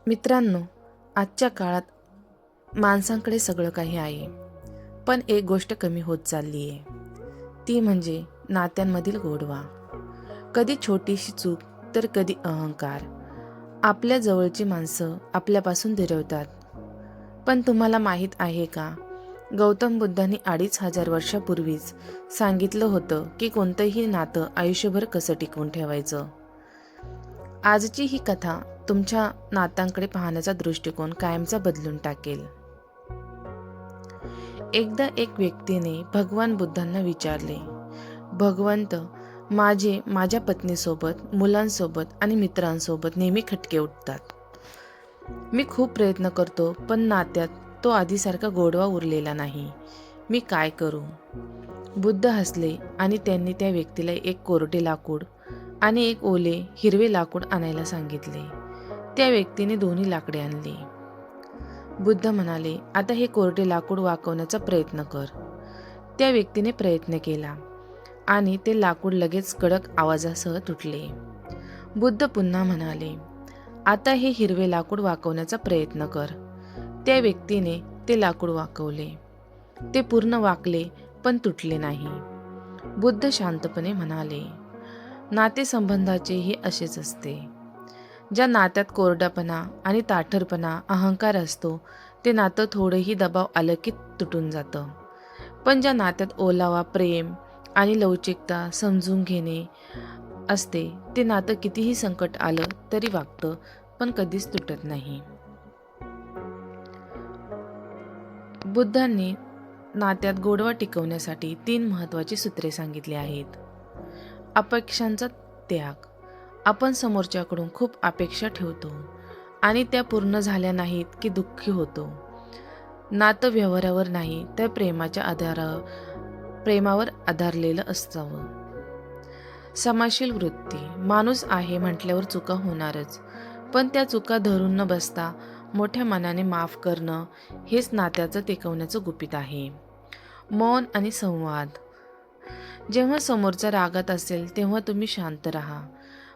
मित्रांनो, आजच्या काळात माणसांकडे सगळं काही आहे, पण एक गोष्ट कमी होत चालली आहे, ती म्हणजे नात्यांमधील गोडवा. कधी छोटीशी चूक तर कधी अहंकार. आपल्या जवळची माणसं आपल्यापासून दुरावतात. पण तुम्हाला माहीत आहे का, गौतम बुद्धांनी 2500 वर्षापूर्वीच सांगितलं होतं की कोणतंही नातं आयुष्यभर कसं टिकवून ठेवायचं. आजची ही कथा तुमच्या नात्यांकडे पाहण्याचा दृष्टिकोन कायमचा बदलून टाकेल. एकदा एक व्यक्तीने भगवान बुद्धांना विचारले, भगवंत, माझ्या पत्नीसोबत, मुलांसोबत आणि मित्रांसोबत नेहमी खटके उठतात. मी खूप प्रयत्न करतो, पण नात्यात तो आधीसारखा गोडवा उरलेला नाही. मी काय करू? बुद्ध हसले आणि त्यांनी त्या व्यक्तीला एक कोरडे लाकूड आणि एक ओले हिरवे लाकूड आणायला सांगितले. त्या व्यक्तीने दोन्ही लाकडे आणली. बुद्ध म्हणाले, आता हे कोरडे लाकूड वाकवण्याचा प्रयत्न कर. त्या व्यक्तीने प्रयत्न केला आणि ते लाकूड लगेच कडक आवाजासह तुटले. बुद्ध पुन्हा म्हणाले, आता हे हिरवे लाकूड वाकवण्याचा प्रयत्न कर. त्या व्यक्तीने ते लाकूड वाकवले. ते पूर्ण वाकले पण तुटले नाही. बुद्ध शांतपणे म्हणाले, नातेसंबंधाचेही असेच असते. ज्या नात्यात कोरडापणा आणि ताठरपणा, अहंकार असतो, ते नातं थोडंही दबाव आलं की तुटून जातं. पण ज्या नात्यात ओलावा, प्रेम आणि लवचिकता, समजून घेणे असते, ते नातं कितीही संकट आलं तरी वागतं, पण कधीच तुटत नाही. बुद्धांनी नात्यात गोडवा टिकवण्यासाठी 3 महत्त्वाची सूत्रे सांगितली आहेत. अपेक्षांचा त्याग. आपण समोरच्याकडून खूप अपेक्षा ठेवतो आणि त्या पूर्ण झाल्या नाहीत की दुःखी होतो. नातं व्यवहारावर नाही तर प्रेमावर आधारलेलं असावं. क्षमाशील वृत्ती. माणूस आहे म्हटल्यावर चुका होणारच, पण त्या चुका धरून न बसता मोठ्या मनाने माफ करणं हेच नात्याचं टिकवण्याचं गुपित आहे. मौन आणि संवाद. जेव्हा समोरचा रागात असेल तेव्हा तुम्ही शांत राहा.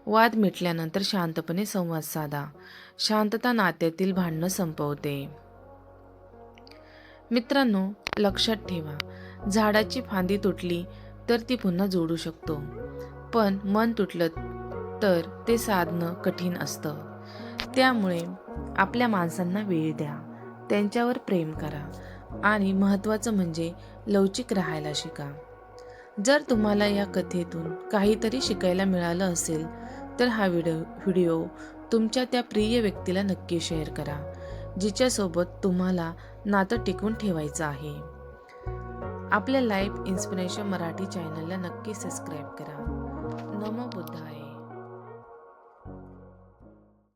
वाद मिटल्यानंतर शांतपणे संवाद साधा. शांतता नात्यातील भांडणं संपवते. मित्रांनो, लक्षात ठेवा, झाडाची फांदी तुटली तर ती पुन्हा जोडू शकतो, पण मन तुटलं तर ते साधणं कठीण असतं. त्यामुळे आपल्या माणसांना वेळ द्या, त्यांच्यावर प्रेम करा आणि महत्त्वाचं म्हणजे लवचिक राहायला शिका. जर तुम्हाला या कथेतून काहीतरी शिकायला मिळालं असेल तर हा व्हिडिओ तुमच्या त्या प्रिय व्यक्तीला नक्की शेअर करा, जिच्यासोबत तुम्हाला नातं टिकवून ठेवायचं आहे. आपल्या लाईफ इन्स्पिरेशन मराठी चॅनलला नक्की सबस्क्राईब करा. नमो बुद्धाय.